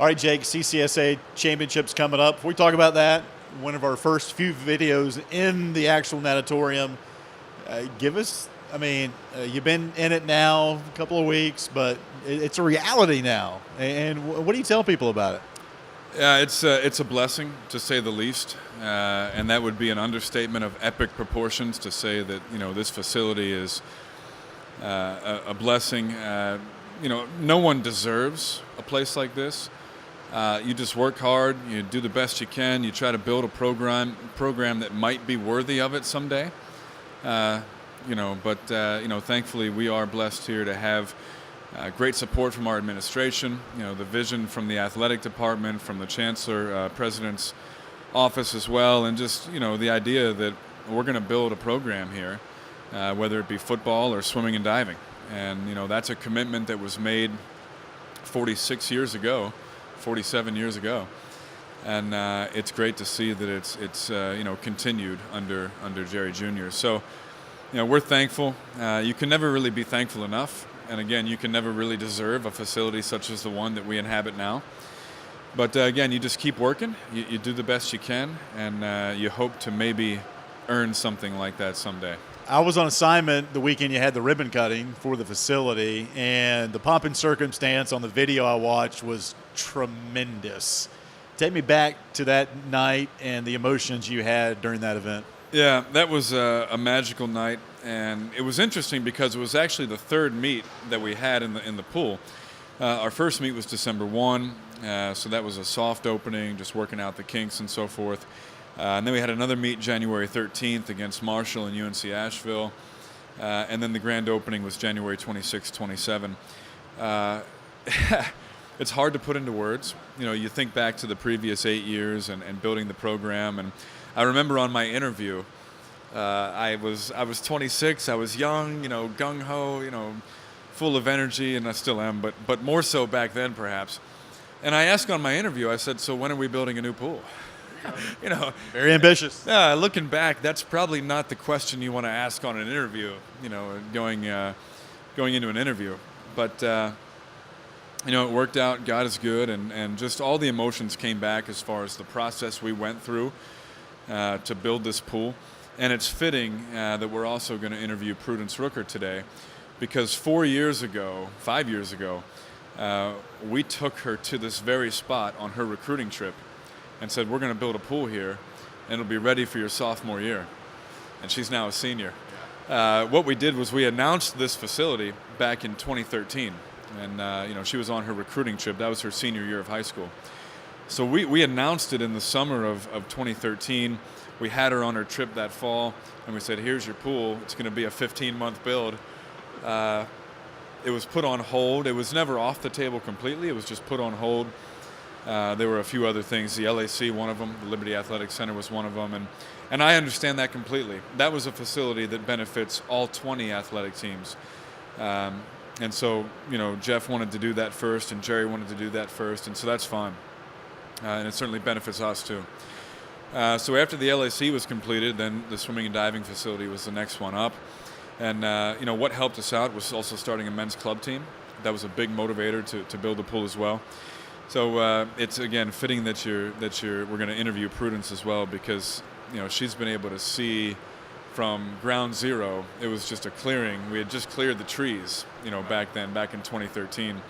All right, Jake, CCSA Championships coming up. Before we talk about that, one of our first few videos in the actual natatorium. Give us, you've been in it now a couple of weeks, but it's a reality now. And what do you tell people about it? Yeah, it's a blessing, to say the least. And that would be an understatement of epic proportions to say that, this facility is a blessing. No one deserves a place like this. You just work hard, you do the best you can, you try to build a program that might be worthy of it someday. Thankfully we are blessed here to have great support from our administration, the vision from the athletic department, from the chancellor, president's office as well, and just, the idea that we're going to build a program here, whether it be football or swimming and diving. And, that's a commitment that was made 47 years ago, and it's great to see that it's continued under Jerry Jr. So, we're thankful. You can never really be thankful enough, and again, you can never really deserve a facility such as the one that we inhabit now. But again, you just keep working. You do the best you can, and you hope to maybe earn something like that someday. I was on assignment the weekend you had the ribbon cutting for the facility, and the pomp and circumstance on the video I watched was tremendous. Take me back to that night and the emotions you had during that event. Yeah, that was a magical night, and it was interesting because it was actually the third meet that we had in the pool. Our first meet was December 1, so that was a soft opening, just working out the kinks and so forth. And then we had another meet January 13th against Marshall and UNC Asheville. And then the grand opening was January 26, 27. It's hard to put into words. You think back to the previous 8 years and building the program. And I remember on my interview, I was 26, I was young, gung-ho, full of energy, and I still am, but more so back then perhaps. And I asked on my interview, I said, so when are we building a new pool? Very ambitious. Yeah, looking back, that's probably not the question you want to ask on an interview, going into an interview. But, it worked out. God is good. And just all the emotions came back as far as the process we went through to build this pool. And it's fitting that we're also going to interview Prudence Rooker today, because 5 years ago, we took her to this very spot on her recruiting trip and said, we're going to build a pool here, and it'll be ready for your sophomore year. And she's now a senior. What we did was we announced this facility back in 2013. And, she was on her recruiting trip. That was her senior year of high school. So we announced it in the summer of 2013. We had her on her trip that fall, and we said, here's your pool. It's going to be a 15-month build. It was put on hold. It was never off the table completely. It was just put on hold. There were a few other things. The LAC, one of them. The Liberty Athletic Center was one of them. And I understand that completely. That was a facility that benefits all 20 athletic teams. And so, Jeff wanted to do that first, and Jerry wanted to do that first, and so that's fine. And it certainly benefits us, too. So after the LAC was completed, then the swimming and diving facility was the next one up. And, what helped us out was also starting a men's club team. That was a big motivator to build the pool as well. So it's, again, fitting that we're going to interview Prudence as well, because, she's been able to see from ground zero. It was just a clearing. We had just cleared the trees, back then, back in 2013.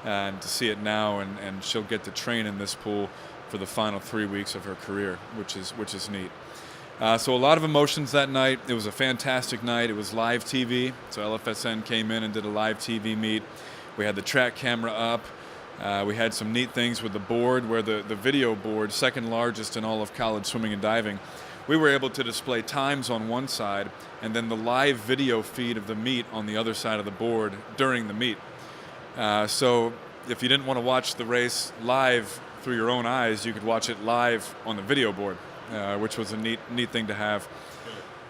And to see it now, and she'll get to train in this pool for the final 3 weeks of her career, which is neat. So a lot of emotions that night. It was a fantastic night. It was live TV. So LFSN came in and did a live TV meet. We had the track camera up. We had some neat things with the board, where the video board, second largest in all of college swimming and diving, we were able to display times on one side and then the live video feed of the meet on the other side of the board during the meet. So if you didn't want to watch the race live through your own eyes, you could watch it live on the video board, which was a neat thing to have.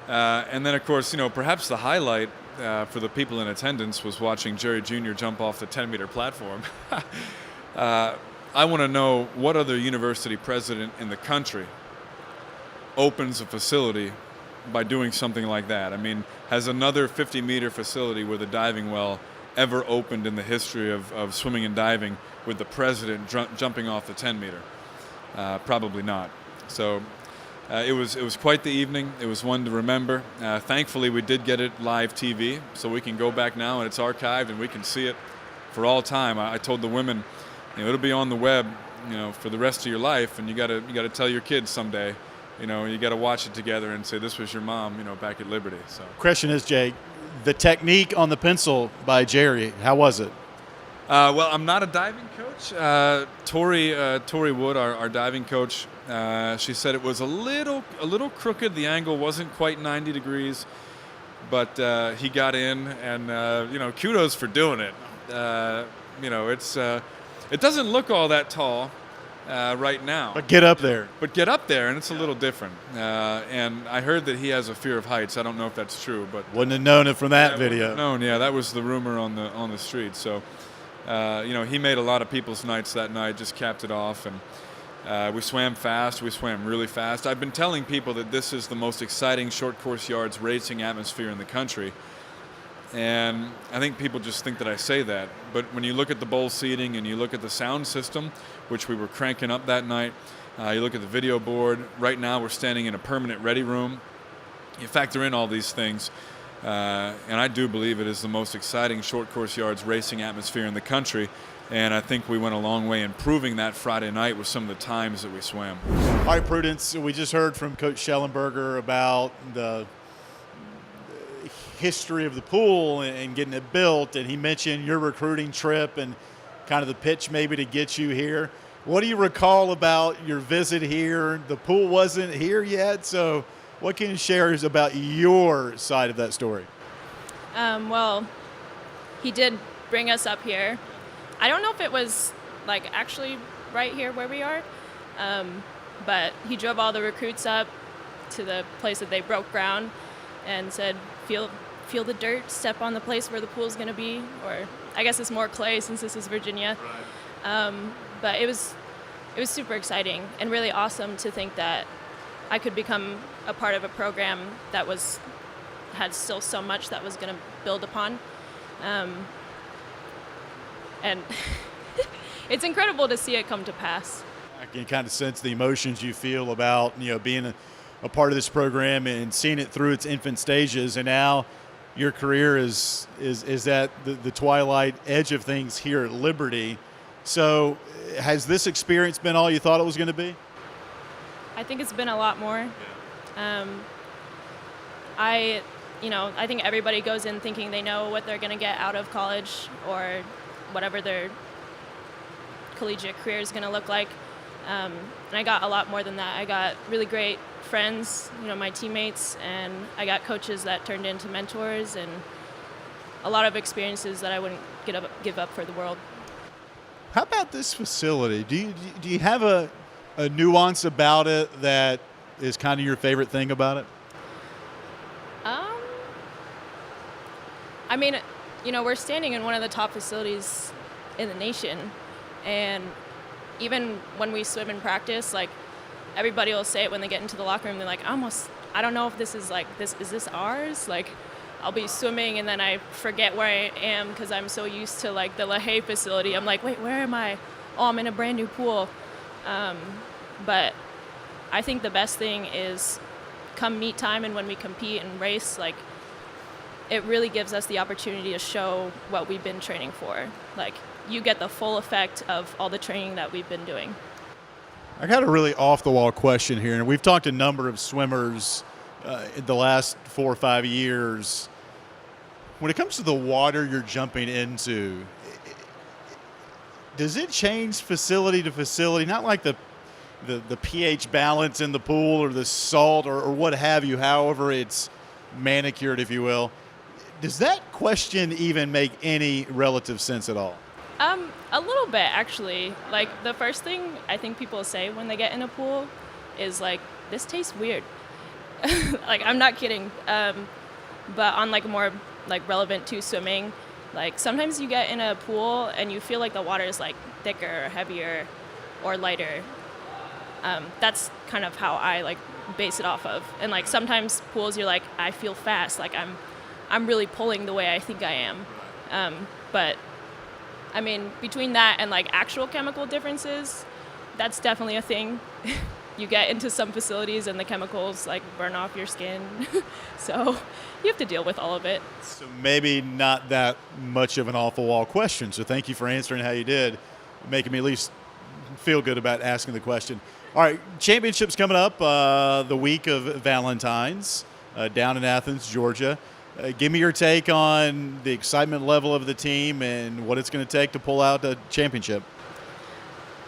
And then, of course, perhaps the highlight for the people in attendance was watching Jerry Jr. jump off the 10-meter platform. I want to know what other university president in the country opens a facility by doing something like that. Has another 50-meter facility with a diving well ever opened in the history of swimming and diving with the president jumping off the 10-meter. Probably not. So it was quite the evening. It was one to remember. Thankfully, we did get it live TV, so we can go back now and it's archived and we can see it for all time. I told the women, it'll be on the web, for the rest of your life, and you gotta tell your kids someday, you gotta watch it together and say this was your mom, back at Liberty. So Question is, Jake, the technique on the pencil by Jerry, how was it? Well, I'm not a diving coach. Tori Wood, our diving coach, she said it was a little crooked. The angle wasn't quite 90 degrees, but he got in, and kudos for doing it. It doesn't look all that tall right now. But get up there. And it's a little different. And I heard that he has a fear of heights. I don't know if that's true, but Wouldn't have known it from that video. No, that was the rumor on the street. So, he made a lot of people's nights that night. Just capped it off, and we swam fast. We swam really fast. I've been telling people that this is the most exciting short course yards racing atmosphere in the country. And I think people just think that I say that. But when you look at the bowl seating and you look at the sound system, which we were cranking up that night, you look at the video board. Right now we're standing in a permanent ready room. You factor in all these things, and I do believe it is the most exciting short course yards racing atmosphere in the country. And I think we went a long way in proving that Friday night with some of the times that we swam. All right, Prudence, we just heard from Coach Schellenberger about the history of the pool and getting it built, and he mentioned your recruiting trip and kind of the pitch maybe to get you here. What do you recall about your visit here? The pool wasn't here yet, so what can you share about your side of that story? Well, he did bring us up here. I don't know if it was actually right here where we are, but he drove all the recruits up to the place that they broke ground and said, feel the dirt, step on the place where the pool's going to be, or I guess it's more clay since this is Virginia. Right. But it was super exciting and really awesome to think that I could become a part of a program that had still so much that was going to build upon. And it's incredible to see it come to pass. I can kind of sense the emotions you feel about being a part of this program and seeing it through its infant stages, and now your career is at the twilight edge of things here at Liberty. So has this experience been all you thought it was going to be? I think it's been a lot more. I think everybody goes in thinking they know what they're going to get out of college or whatever their collegiate career is going to look like. And I got a lot more than that. I got really great friends, my teammates, and I got coaches that turned into mentors and a lot of experiences that I wouldn't give up for the world. How about this facility? Do you have a nuance about it that is kind of your favorite thing about it? I mean, we're standing in one of the top facilities in the nation, and even when we swim in practice, everybody will say it when they get into the locker room. They're like, I don't know if this is is this ours? I'll be swimming and then I forget where I am because I'm so used to the LaHaye facility. I'm like, wait, where am I? Oh, I'm in a brand new pool. But I think the best thing is come meet time and when we compete and race, it really gives us the opportunity to show what we've been training for. You get the full effect of all the training that we've been doing. I got a really off-the-wall question here, and we've talked to a number of swimmers in the last 4 or 5 years. When it comes to the water you're jumping into, does it change facility to facility? Not like the pH balance in the pool or the salt or what have you, however it's manicured, if you will. Does that question even make any relative sense at all? A little bit, actually. The first thing I think people say when they get in a pool is this tastes weird. I'm not kidding. But on more relevant to swimming, sometimes you get in a pool and you feel like the water is thicker or heavier or lighter. That's kind of how I base it off of. And sometimes pools you're I feel fast, I'm really pulling the way I think I am. But I mean, between that and like actual chemical differences, that's definitely a thing. You get into some facilities and the chemicals like burn off your skin. So you have to deal with all of it. So maybe not that much of an awful wall question. So thank you for answering how you did, making me at least feel good about asking the question. All right, championships coming up the week of Valentine's down in Athens, Georgia. Give me your take on the excitement level of the team and what it's going to take to pull out a championship.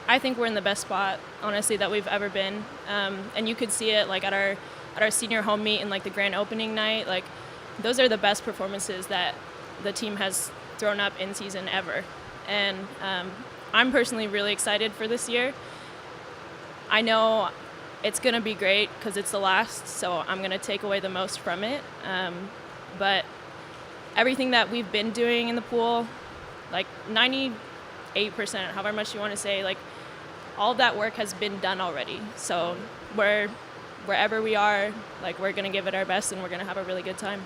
I think we're in the best spot, honestly, that we've ever been. And you could see it like at our senior home meet and like the grand opening night. Like those are the best performances that the team has thrown up in season ever. And I'm personally really excited for this year. I know it's going to be great because it's the last, so I'm going to take away the most from it. But everything that we've been doing in the pool, like 98%, however much you want to say, like all of that work has been done already. So wherever we are, like we're going to give it our best and we're going to have a really good time.